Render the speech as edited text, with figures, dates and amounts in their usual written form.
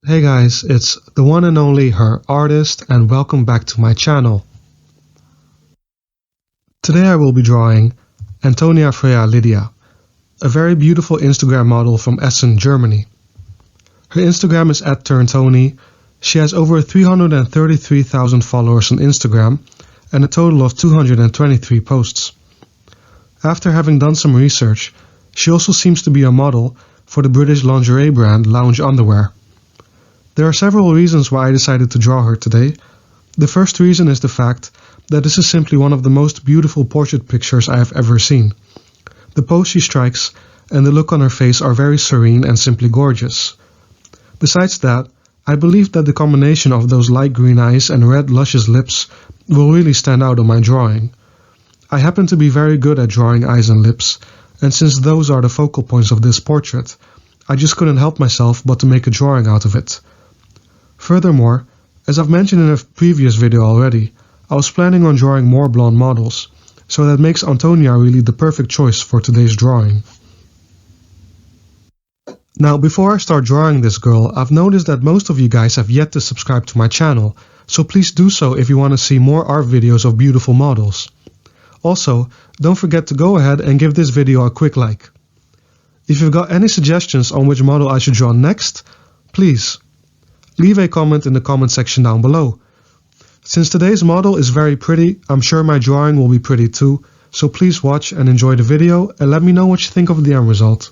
Hey guys, it's the one and only HER.ARTIST and welcome back to my channel. Today I will be drawing Antonia, Freya, Lydia, a very beautiful Instagram model from Essen, Germany. Her Instagram is @Antonia. She has over 333,000 followers on Instagram and a total of 223 posts. After having done some research, she also seems to be a model for the British lingerie brand Lounge Underwear. There are several reasons why I decided to draw her today. The first reason is the fact that this is simply one of the most beautiful portrait pictures I have ever seen. The pose she strikes and the look on her face are very serene and simply gorgeous. Besides that, I believe that the combination of those light green eyes and red luscious lips will really stand out on my drawing. I happen to be very good at drawing eyes and lips, and since those are the focal points of this portrait, I just couldn't help myself but to make a drawing out of it. Furthermore, as I've mentioned in a previous video already, I was planning on drawing more blonde models, so that makes Antonia really the perfect choice for today's drawing. Now, before I start drawing this girl, I've noticed that most of you guys have yet to subscribe to my channel, so please do so if you want to see more art videos of beautiful models. Also, don't forget to go ahead and give this video a quick like. If you've got any suggestions on which model I should draw next, please leave a comment in the comment section down below. Since today's model is very pretty, I'm sure my drawing will be pretty too, so please watch and enjoy the video and let me know what you think of the end result.